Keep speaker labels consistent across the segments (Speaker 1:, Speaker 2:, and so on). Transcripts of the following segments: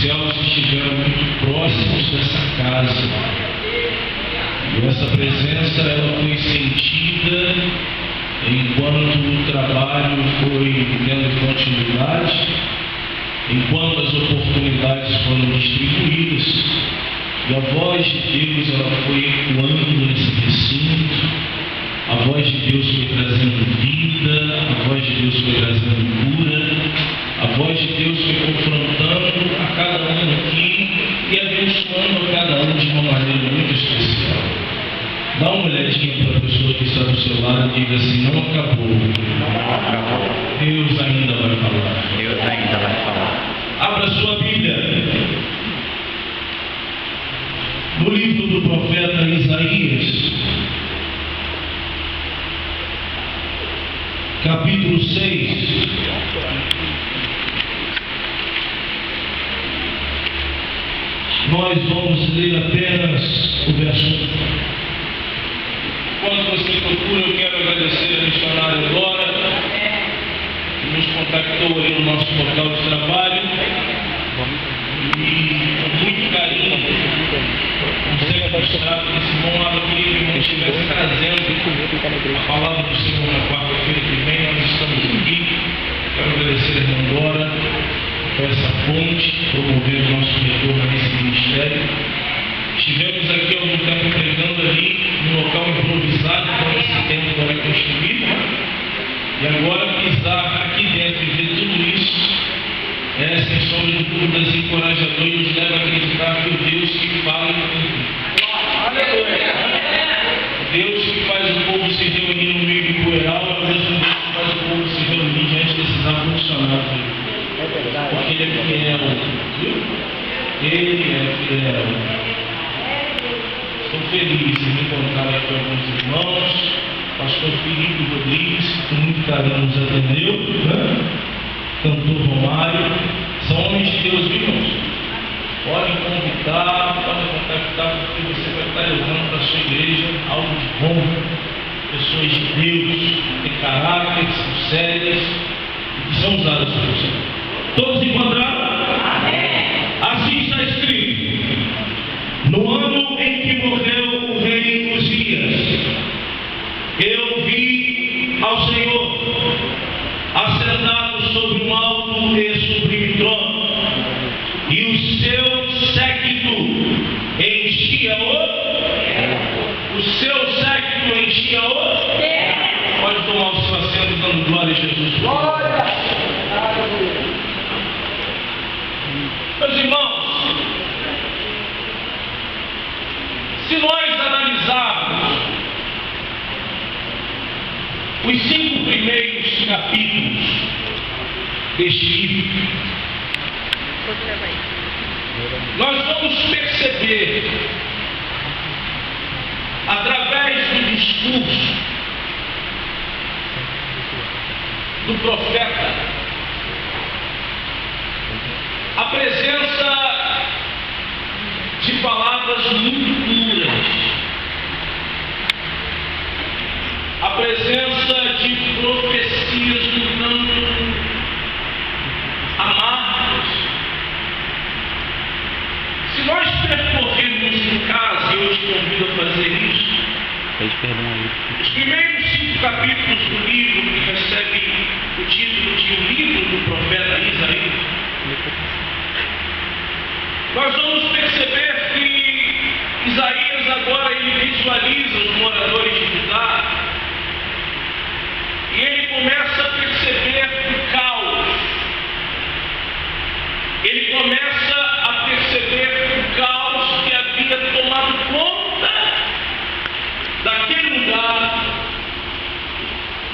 Speaker 1: céus estiveram muito próximos dessa casa. E essa presença ela foi sentida enquanto o trabalho foi tendo continuidade, enquanto as oportunidades foram distribuídas, e a voz de Deus ela foi ecoando nesse recinto, a voz de Deus foi trazendo vida, a voz de Deus foi trazendo cura, a voz de Deus foi confrontando a cada um aqui e abençoando a cada um de uma maneira muito especial. Dá uma olhadinha para a pessoa que está do seu lado e diga assim: não acabou.
Speaker 2: Não acabou.
Speaker 1: Deus ainda vai falar.
Speaker 2: Deus ainda vai falar.
Speaker 1: Abra sua Bíblia no livro do profeta Isaías, capítulo 6. Nós vamos ler apenas o verso 1. Quando você procura, eu quero agradecer a missionária Dora, que nos contactou ali no nosso local de trabalho, e com muito carinho, consegue mostrar que esse irmão lá queria que o irmão estivesse trazendo a palavra do Senhor na quarta-feira que vem. Nós estamos aqui. Quero agradecer a irmã Dora por essa ponte, promover o nosso retorno nesse ministério. Estivemos aqui há algum tempo pregando ali no local improvisado, quando esse templo era construído, e agora pisar aqui dentro e ver tudo isso é, sem sombra de dúvidas, encorajador e nos leva a acreditar que o Deus que fala Deus que faz o povo se reunir no meio de Poeiral é o mesmo Deus que faz o povo se reunir diante desses ar-condicionados aí. Porque Ele é fiel, viu? Ele é fiel. Estou feliz em me encontrar aqui com alguns irmãos. Pastor Felipe Rodrigues, que com muito carinho nos atendeu, né? Cantor Romário, são homens de Deus, viu, irmãos? Podem convidar, podem contactar, porque você vai estar levando para a sua igreja algo de bom. Pessoas de Deus, que têm caráter, que são sérias e que são usadas pelo Senhor. Todos encontraram? Amém. Assim está escrito: no ano em que morreu o rei Uzias, eu vi ao Senhor assentado sobre um alto e sublime trono, e o seu séquito enchia o seu séquito enchia Pode tomar o seu assento dando glória a Jesus. Glória! Meus irmãos, se nós analisarmos os 5 primeiros capítulos deste livro, nós vamos perceber, através do discurso do profeta, a presença de palavras muito duras, a presença de profecias um tanto amargas. Se nós percorrermos em casa, e eu te convido a fazer isso, os primeiros 5 capítulos do livro, que recebe o título de O Livro do Profeta Isaías, nós vamos perceber que Isaías agora ele visualiza os moradores de Judá, e ele começa a perceber o caos. Ele começa a perceber o caos que havia tomado conta daquele lugar,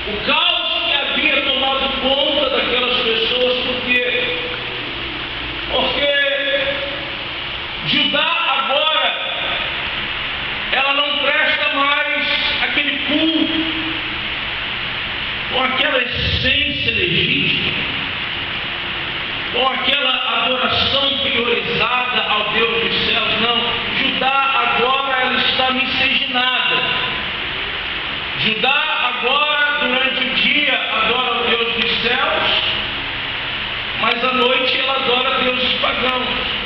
Speaker 1: o caos que havia tomado conta daquelas pessoas, porque Judá agora, ela não presta mais aquele culto, com aquela essência legítima, com aquela adoração priorizada ao Deus dos céus. Não, Judá agora ela está miscigenada. Judá agora, durante o dia, adora o Deus dos céus, mas à noite ela adora deuses pagãos.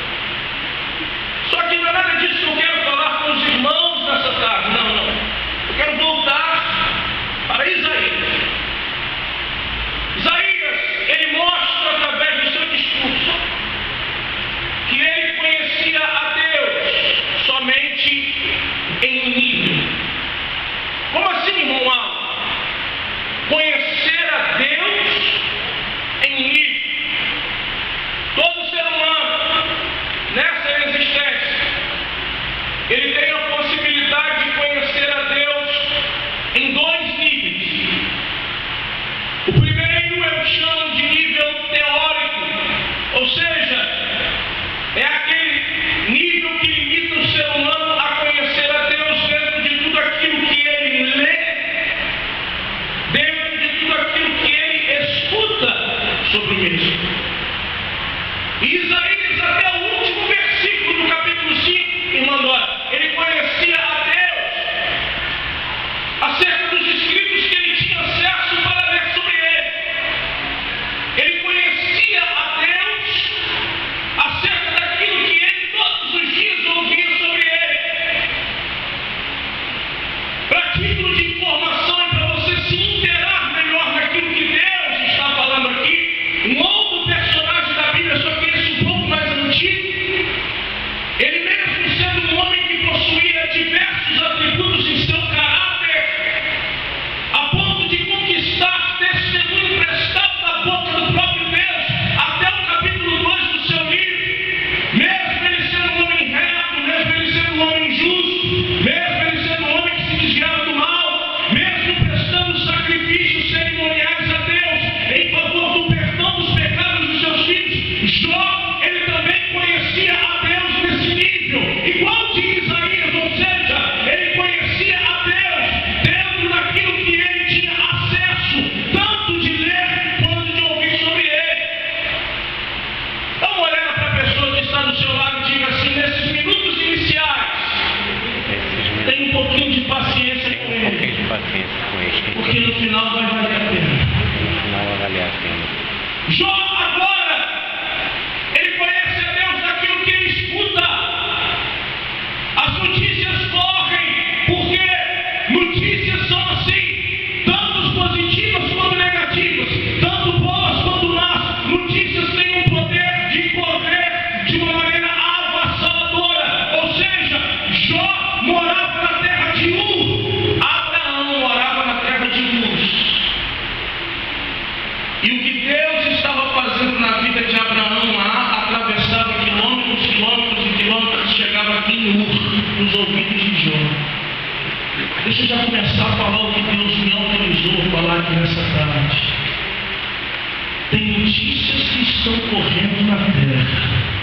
Speaker 1: paciência
Speaker 2: Tenha
Speaker 1: com
Speaker 2: um pouquinho
Speaker 1: ele,
Speaker 2: de paciência com ele.
Speaker 1: porque no final vai valer a pena.
Speaker 2: No final vai valer a pena.
Speaker 1: Jó agora, ele conhece a Deus daquilo que ele escuta. As notícias correm, porque notícias são assim, tanto positivas quanto negativas, tanto boas quanto más. Notícias têm um poder de correr de uma maneira avassaladora. Ou seja, Jó morava na terra de Ur, Abraão morava na terra de Uz. E o que Deus estava fazendo na vida de Abraão lá, atravessava quilômetros, quilômetros e quilômetros, e chegava aqui em Ur, nos ouvidos de Jó. Deixa eu já começar a falar o que Deus me autorizou a falar aqui nessa tarde. Tem notícias que estão correndo na terra.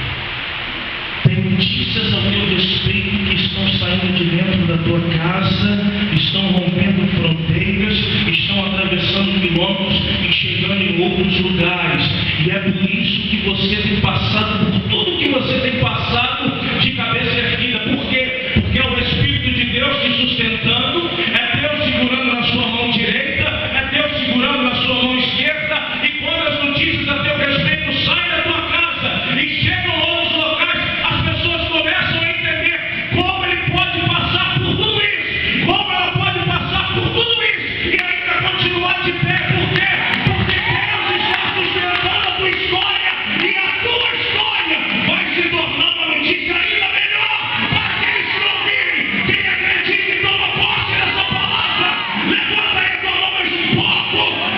Speaker 1: Tem notícias ao teu respeito que estão saindo de dentro da tua casa, estão rompendo fronteiras, estão atravessando quilômetros e chegando em outros lugares. E é por isso que você tem passado por tudo que você tem passado de cabeça erguida. Por quê? Porque é o Espírito de Deus te sustentando, é Deus segurando na sua mão direita, é Deus segurando na sua mão esquerda. E quando as notícias a teu respeito saem da tua casa e chegam a outros locais, as pessoas começam a entender como ele pode passar por tudo isso, como ela pode passar por tudo isso e ainda continuar de pé. Por quê? Porque Deus está sustentando a tua história e a tua história vai se tornar uma notícia ainda melhor para aqueles que ouvirem. Quem acredita e toma posse dessa palavra, levanta aí a tua mão mais um pouco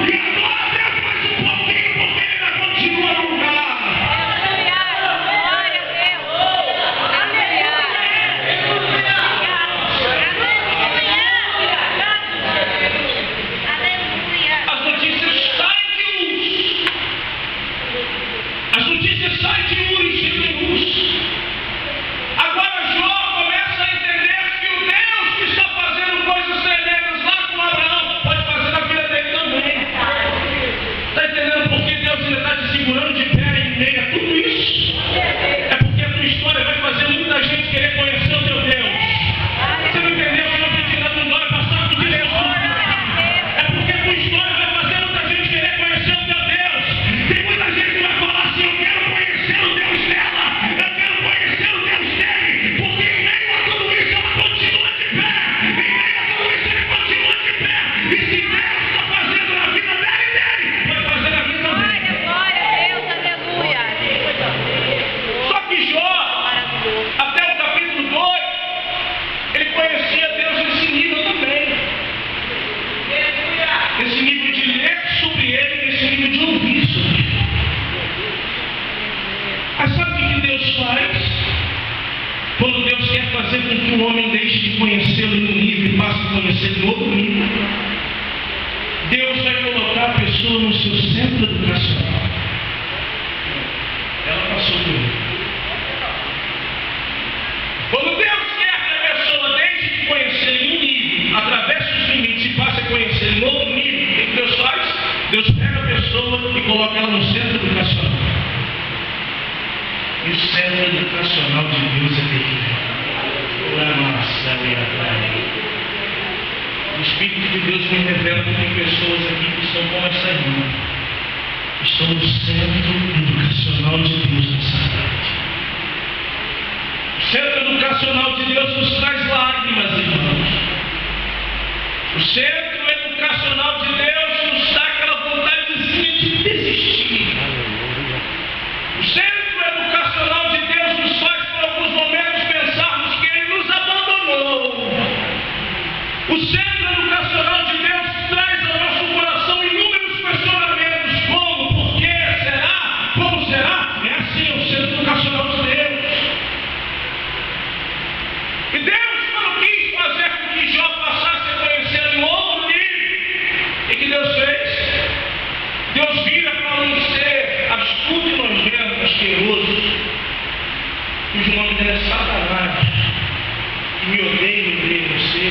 Speaker 1: e adora Deus mais um pouquinho, porque ele ainda continua no lugar. As notícias saem de Uz. As notícias saem de Ur e chegam em Uz. Agora Jó começa a entender que o Deus que está fazendo coisas tremendas lá com Abraão pode fazer na vida dele também. Está entendendo por que Deus ainda está te segurando de pé em meio a tudo isso? É porque a tua história vai fazer muita gente querer conhecer o teu Deus. Você não entendeu? Eu não acredito não vai passar por isso. É porque a tua história vai fazer muita gente querer conhecer o teu Deus. Tem muita gente que vai falar assim: eu quero conhecer o Deus dela, eu quero conhecer o Deus dele, porque em meio a tudo isso ela continua de pé, em meio a tudo isso ele continua de pé. E se Deus está fazendo na vida dele, vai fazer na vida dele. Só que Jó, até o capítulo 2, ele conhecia Deus nesse nível também. Esse nível de ler sobre ele, esse nível de ouvir sobre ele. Mas sabe o que Deus faz? Quando Deus quer fazer com que o homem deixe de conhecê-lo em um nível e passe a conhecê-lo em outro nível, Deus vai colocar a pessoa no seu centro educacional. Ela passou por ele. Quando Deus quer que a pessoa deixe de conhecer em um nível, atravesse os limites e passe a conhecer em outro nível, o que Deus faz? Deus pega a pessoa e coloca ela no centro educacional. E o centro educacional de Deus é terrível. Não é nossa, o Espírito de Deus me revela que tem pessoas aqui que estão como essa irmã. Estão no centro educacional de Deus nessa tarde. O centro educacional de Deus nos traz lágrimas, irmãos. O centro educacional de Deus nos dá aquela vontadezinha de desistir. O centro educacional de Deus nos faz, por alguns momentos, pensarmos que Ele nos abandonou. O centro educacional de Deus traz ao nosso coração inúmeros questionamentos. Como? Por quê? Será? Como será? É assim o centro educacional de Deus. E Deus, quando quis fazer com que Jó passasse a conhecer um outro nível, e que Deus fez? Deus vira para um ser astuto e nojento, asqueroso, cujo nome dele é Satanás, que me odeia você,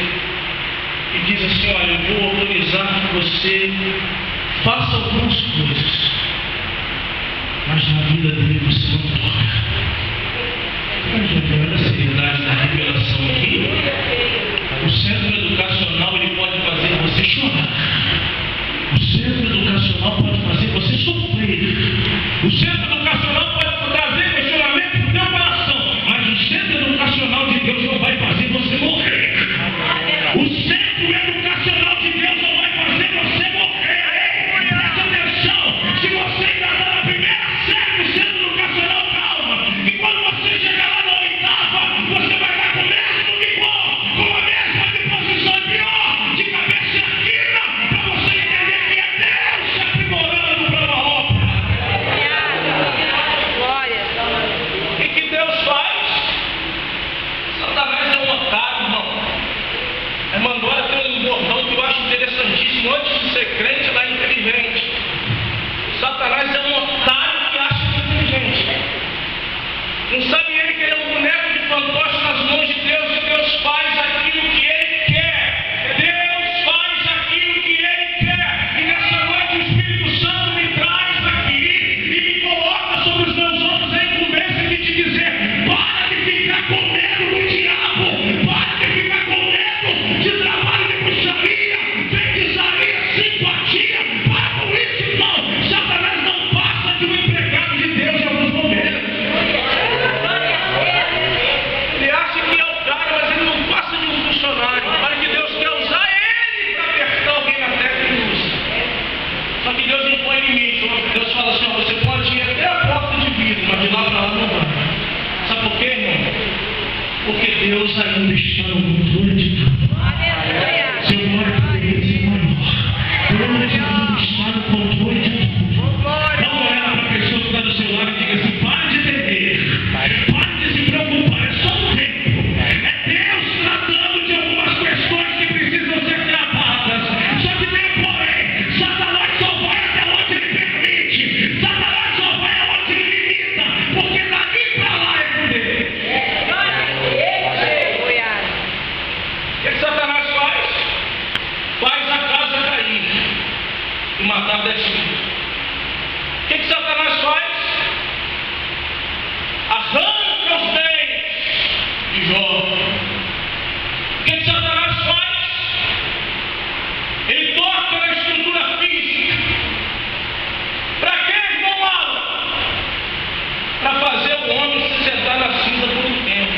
Speaker 1: e diz assim: olha, eu vou autorizar que você faça algumas coisas, mas na vida dele você não toca. Olha a seriedade da revelação aqui. O centro educacional Não sabe ele que ele é um boneco de fantoche nas mãos de Deus, e Deus faz aquilo que ele quer. Deus faz aquilo que ele quer. E nessa noite o Espírito Santo me traz aqui e me coloca sobre os meus ombros a incumbência de te dizer: para de ficar com medo do diabo, para de ficar com medo de trabalho de bruxaria, feitiçaria, simpatia. Para com isso, irmão. Satanás não passa de um empregado de Deus em alguns momentos. Ele acha que é o cara, mas ele não passa de um funcionário. Para que Deus quer usar ele para apertar alguém na terra que ele usa. Só que Deus impõe limite. Deus fala assim: ó, você pode ir até a porta de vidro, mas de lá para lá não vai. Sabe por quê, irmão? Porque Deus ainda está no controle de tudo. Seu glória poderia ser maior. Deus ainda está no controle de tudo. Dá uma olhada para a pessoa que está do seu lado e diga assim: pare de temer, pare de se preocupar, é só um tempo. É Deus tratando de algumas questões que precisam ser tratadas. Só que tem um porém: Satanás só vai até onde ele permite, Satanás só vai aonde ele limita, porque daqui para lá é com ele. O que Satanás faz? Faz a casa cair e matar 10 filhos. O que Satanás faz? Arranca os bens de Jó. O que Satanás faz? Ele toca na estrutura física. Para quê, irmão Alan? Para fazer o homem se sentar na cinza por um tempo.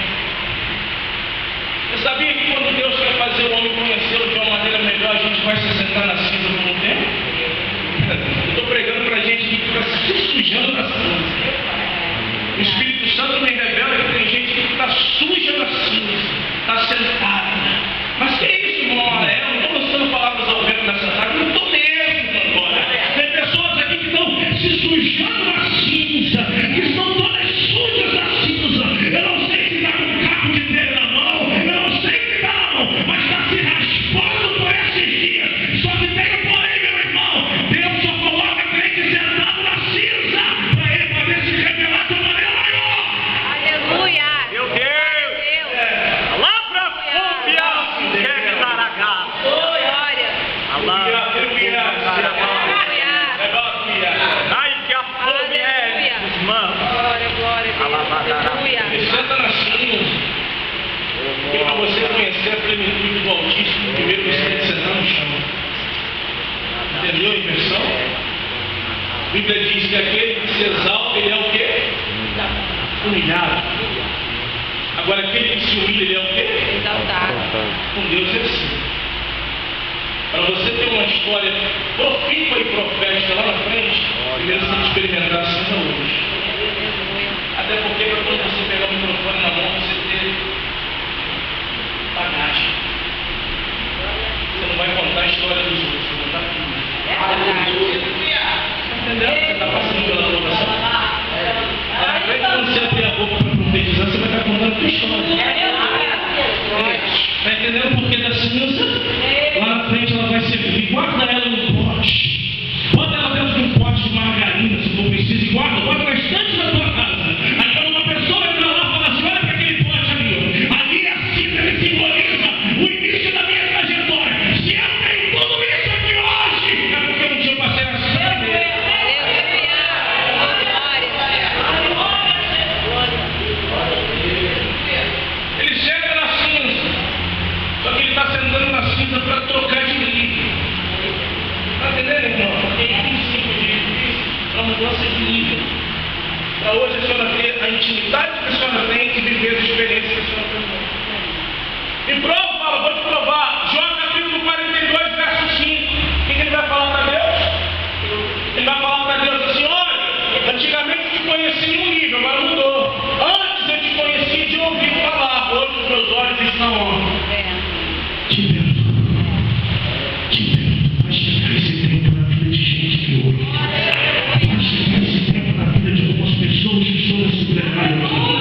Speaker 1: Você sabia que quando Deus quer fazer o homem conhecê-lo de uma maneira melhor, a gente vai se sentar na cinza por um tempo? Eu estou pregando para a gente que fica se sujando na cinza. O Espírito Santo me revela que tem gente que está suja na cinza, está sentada. Mas que é isso, irmão? Eu não estou lançando palavras ao vento nessa tarde, eu não estou mesmo agora. Tem pessoas aqui que estão se sujando na cinza, que estão todas sujas na cinza. Eu não sei se está com um caco de telha na mão, eu não sei o que está na mão, mas está se raspando por esses dias. Só que tem um porém, meu irmão: Deus só coloca crente sentado na cinza para ele poder se revelar de uma maneira maior.
Speaker 3: Aleluia!
Speaker 4: Meu Deus! Palavra confiança, quer caracá.
Speaker 3: Glória!
Speaker 4: Ai, que a fome é dos manos.
Speaker 3: Glória, glória, aleluia!
Speaker 1: Ele senta na cinza. E para você conhecer a plenitude do Altíssimo, primeiro você tem que sentar no chão. Entendeu a inversão? A Bíblia diz que aquele que se exalta, ele é o quê? Humilhado. Agora aquele que se humilha, ele é o quê?
Speaker 3: Exaltado.
Speaker 1: Com Deus é assim. Para você ter uma história profícua e profética lá na frente, primeiro você tem que experimentar a cinza hoje. Até porque para quando você pegar o microfone na mão, você ter bagagem. Você não vai contar a história dos outros, você vai contar tudo. Entendeu? Você está passando pela aprovação. Lá na frente, quando você abrir a boca para profetizar, você vai estar contando a sua história. Está entendendo o porquê da cinza? Lá na frente ela vai servir. Guarda ela no pote. Bota ela dentro de um pote de margarina, se for preciso, e guarda na estante da tua casa. Aí quando uma pessoa entra lá e fala assim: olha para aquele pote ali, ó. Ali a cinza que simboliza o início da minha trajetória. Se eu tenho tudo isso aqui hoje, é porque um dia eu passei na cinza primeiro. Ele chega na cinza, só que ele está sentando na cinza para trocar de nível. Está entendendo, irmão? Porque em 25 dias é uma mudança de nível. Para hoje a senhora ter a intimidade que a senhora tem e viver as experiências que a senhora tem. Me prova, fala, vou te provar. Jó capítulo 42, verso 5. O que ele vai falar para Deus? Ele vai falar para Deus assim: olha, antigamente eu te conheci em um nível, agora mudou. Antes eu te conheci de ouvir falar, hoje os meus olhos estão onde? Te vendo. Vai chegar esse tempo na vida de gente que ouve. Vai chegar esse tempo na vida de algumas pessoas que estão nesse plenário aqui.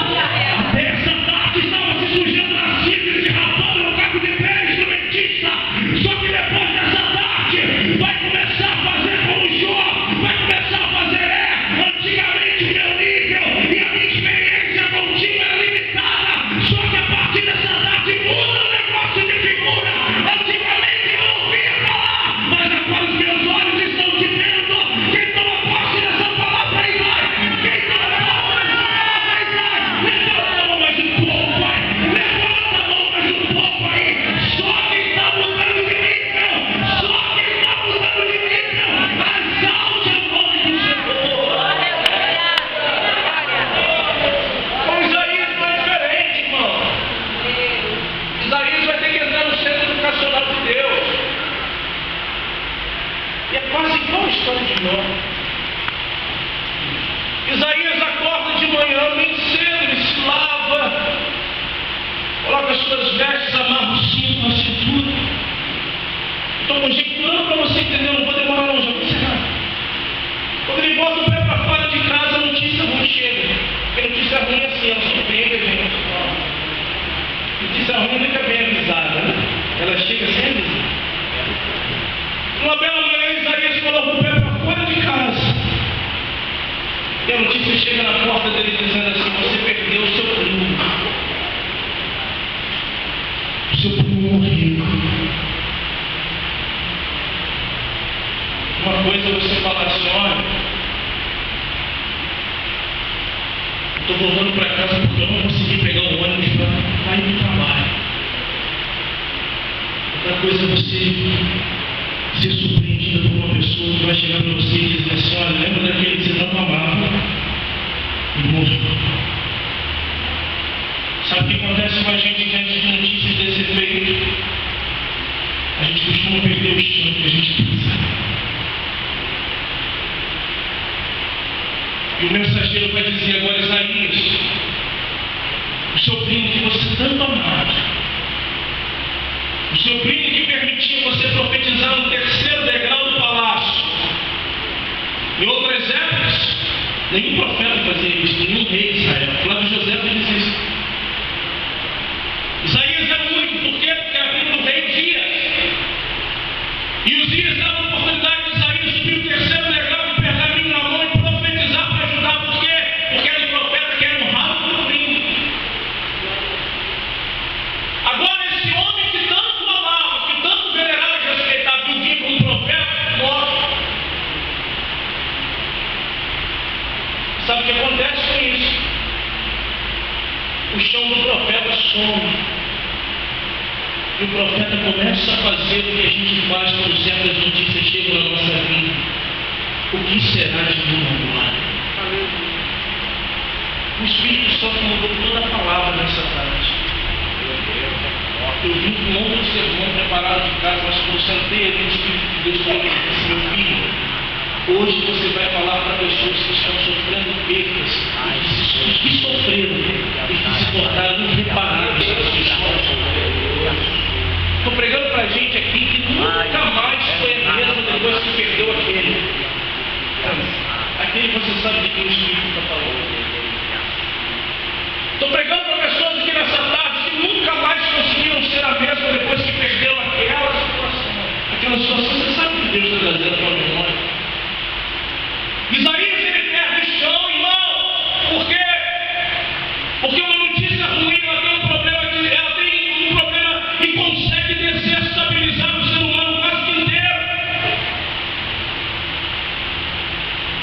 Speaker 1: assim, ela surpreende a gente. Notícia ruim nunca é bem avisada, né? Ela chega sem avisar. Uma bela manhã, Isaías coloca o pé para fora de casa. E a notícia chega na porta dele dizendo assim: você perdeu o seu primo. O seu primo morreu. Uma coisa é você falar assim: olha, estou voltando para casa porque eu não consegui pegar o ônibus para ir para o trabalho. Outra coisa é você ser surpreendida por uma pessoa que vai chegar para você e dizer assim: olha, lembra daquele que você não amava e morreu. Sabe o que acontece com a gente diante de notícias desse efeito? A gente costuma perder o chão que a gente pisa. E o mensageiro vai dizer agora: Isaías, o seu primo que você tanto amava, o seu primo que permitia você profetizar no terceiro degrau do palácio. Em outras épocas, nenhum profeta fazia isso, nenhum rei de Israel. Flávio José diz isso. Isaías era o único, por quê? Porque era primo do rei Uzias. E Uzias dava a oportunidade de Isaías subir o terceiro degrau de pergaminho na mão e profetizar para ajudar. Por quê? Porque era o profeta que era honrado pelo primo. Agora, esse homem que tanto amava, que tanto venerava e respeitava, que o via como profeta, morre. Sabe o que acontece com isso? O chão do profeta some. E o profeta começa a fazer o que a gente faz quando certas notícias chegam na nossa vida. O que será de mim agora? O Espírito Santo mudou toda a palavra nessa tarde. Eu vim com um outro sermão preparado de casa, mas quando sentei ali, o Espírito de Deus falou: meu filho, hoje você vai falar para pessoas que estão sofrendo perdas, os que sofreram e que se tornaram irreparáveis na sua história. Estou pregando para a gente aqui que nunca mais foi a mesma depois que perdeu aquele. Aquele você sabe de quem o Espírito está falando. Estou pregando para pessoas aqui nessa tarde que nunca mais conseguiram ser a mesma depois que perderam aquela situação. Aquela situação, você sabe que Deus está trazendo para a memória. Isaías, ele perde o chão, irmão. Por quê? Porque uma notícia ruim, ela tem um problema que consegue desestabilizar o ser humano quase que inteiro.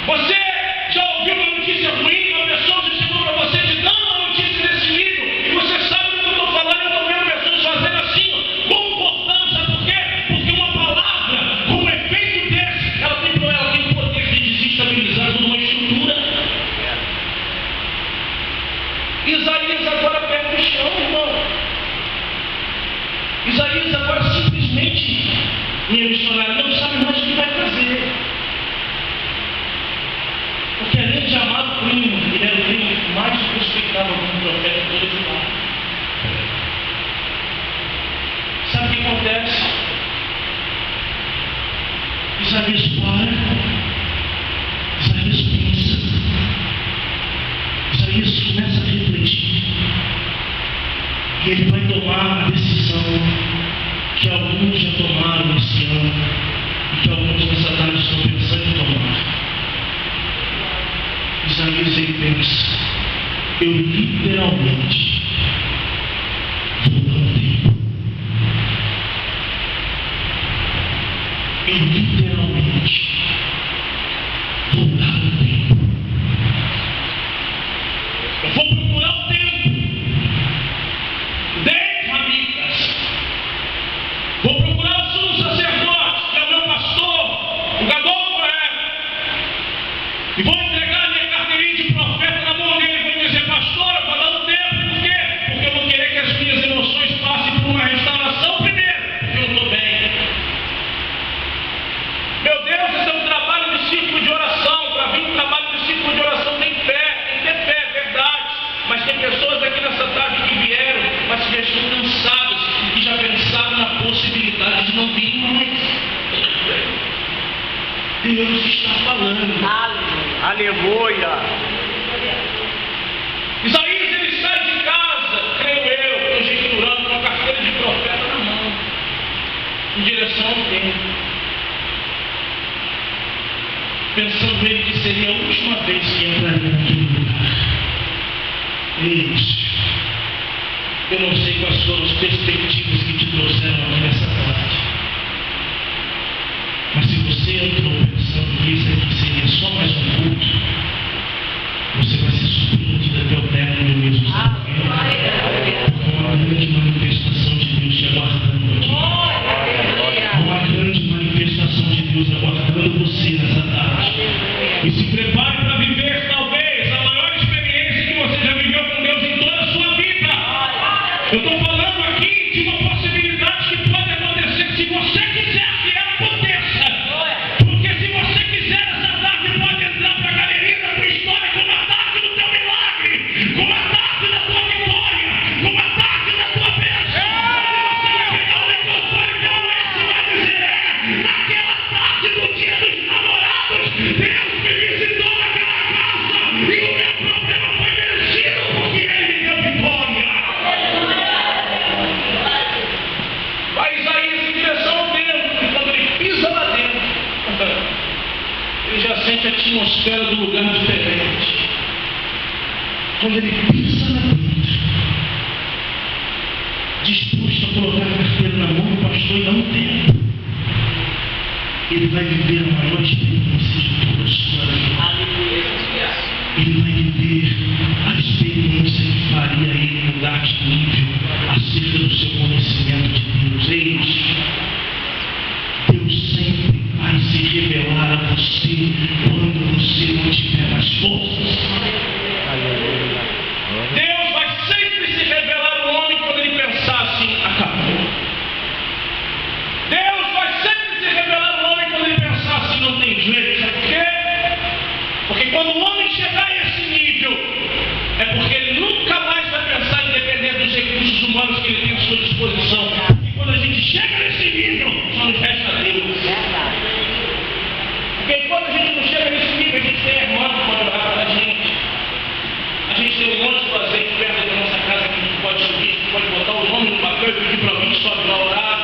Speaker 1: Você já ouviu uma notícia ruim? Uma pessoa já chegou para você te dando uma notícia desse nível, e você sabe do que eu estou falando. Eu estou vendo pessoas fazendo assim, comportando. Sabe por quê? Porque uma palavra com um efeito desse, ela tem o poder de desestabilizar toda uma estrutura. Isaías agora perde o chão, irmão. Isaías agora simplesmente, minha missionária, não sabe mais o que vai fazer. Porque além de amar o primo, ele era o primo que mais respeitava como profeta de todo Israel. Sabe o que acontece? Isaías para, Isaías pensa, Isaías começa a refletir. E ele vai tomar a decisão que alguns já tomaram esse ano e que alguns nessa tarde estão pensando em tomar. Isaías, ele pensa: eu literalmente vou dar um tempo. Eu literalmente vou dar um tempo. Eu vou procurar um tempo. 10 amigas. Vou procurar o sumo sacerdote, que é o meu pastor, o Gadol Coelho, e vou entregar a minha carteirinha de profeta na mão dele. Vou dizer: pastor, eu vou dar um tempo. Por quê? Porque eu vou querer que as minhas emoções passem por uma restauração primeiro, porque eu estou bem. Meu Deus, esse é um trabalho de círculo de oração. Para vir um trabalho de círculo de oração tem fé, tem que ter fé, é verdade. Mas tem pessoas aqui nessa tarde que vieram, mas que já estão cansadas e que já pensaram na possibilidade de não vir mais. Deus está falando.
Speaker 4: Aleluia.
Speaker 1: Isaías pensando ele que seria a última vez que entraria naquele lugar. Eis, eu não sei quais foram as perspectivas que te trouxeram aqui nessa tarde. Mas se você entrou pensando que isso aqui seria só mais um culto, você vai ser surpreendido até o término do mesmo salvamento. Porque há uma grande manifestação de Deus te aguardando aqui. Há uma grande manifestação de Deus aguardando você nessa tarde. E se prepare para viver talvez a maior experiência que você já viveu com Deus em toda a sua vida. Eu estou falando aqui de uma possibilidade que pode acontecer se você quiser que ela aconteça. Porque se você quiser essa tarde pode entrar para a galeria da tua história como a tarde do teu milagre, como a tarde da tua vitória, como a tarde da tua bênção. Você vai pegar o microfone como esse e vai dizer: naquela tarde do dia dos namorados, Deus me visitou naquela casa e o meu problema foi vencido porque Ele me deu vitória. Vai Isaías em direção ao templo, e quando ele pisa lá dentro, ele já sente a atmosfera do lugar diferente. Quando ele pisa lá dentro, disposto a colocar a carteira na mão do pastor e dar um tempo, ele vai viver a maior experiência de toda a sua vida. Ele vai viver a experiência que faria ele mudar de nível acerca do seu conhecimento de Deus. Eis, Deus sempre vai se revelar a você quando você não tiver mais forças. Deus vai sempre se revelar ao homem quando ele pensar assim: acabou. Deus vai sempre se revelar ao homem quando ele pensar assim: não tem jeito. Sabe por quê? Porque quando o homem chegar a esse nível, é porque ele nunca mais vai pensar em depender dos recursos humanos que ele tem à sua disposição. E quando a gente chega nesse nível, só nos resta Deus. Porque enquanto a gente não chega nesse nível, a gente tem irmão que pode orar para a gente. A gente tem um monte de azeite perto da nossa casa que a gente pode subir, que pode botar o nome no papel e pedir para alguém que sobe lá orar.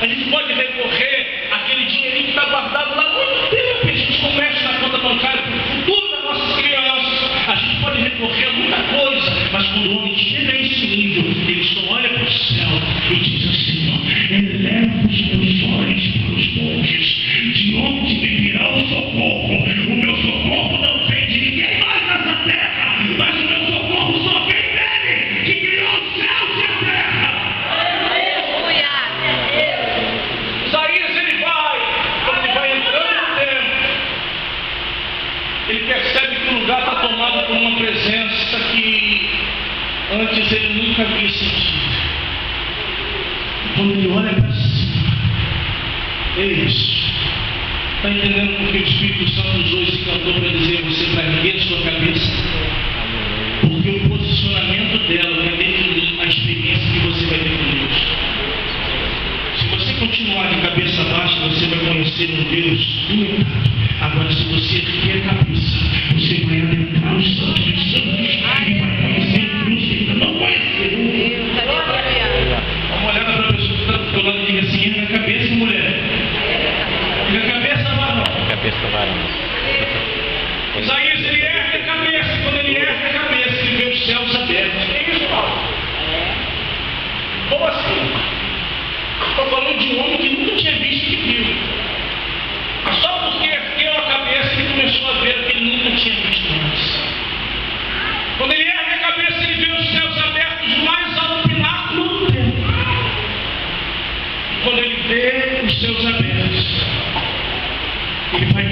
Speaker 1: A gente pode recorrer àquele dinheirinho que está guardado lá muito tempo, a gente começa na conta bancária para o futuro das nossas crianças. A gente pode recorrer a muita coisa, mas quando o homem chega a esse nível, ele só olha para o céu e diz assim: ó, eleva os meus olhos para os montes, de onde me virá o socorro? O meu socorro não vem de ninguém mais nessa terra, mas o meu socorro só vem dele, que criou os céus e a terra. Isaías, quando ele vai entrando no templo, ele percebe que o lugar está tomado por uma presença que antes ele nunca havia sentido. Quando ele olha para cima, eis, está entendendo porque o Espírito Santo usou esse cantor para dizer a você para erguer a sua cabeça? Porque o posicionamento dela vai definir a experiência que você vai ter com Deus. Se você continuar de cabeça baixa, você vai conhecer um Deus limitado. Agora, se você erguer a cabeça, você vai adentrar os santos dos santos e vai conhecer Deus que ainda não conheceu. Dá uma olhada para a pessoa que está do teu lado e diga assim: erga a cabeça, mulher. Erga a cabeça, varão.
Speaker 2: Cabeça varão.
Speaker 1: Isaías, ele ergue a cabeça. Quando ele ergue a cabeça, ele vê os céus abertos. Que é isso, Paulo? Como assim? Estou falando de um homem que nunca tinha visto o que viu. Mas só porque ergueu a cabeça, ele começou a ver o que ele nunca tinha visto antes. Quando ele ergue a cabeça, ele vê os céus abertos mais alto pináculo do templo. E quando ele vê os céus abertos, ele vai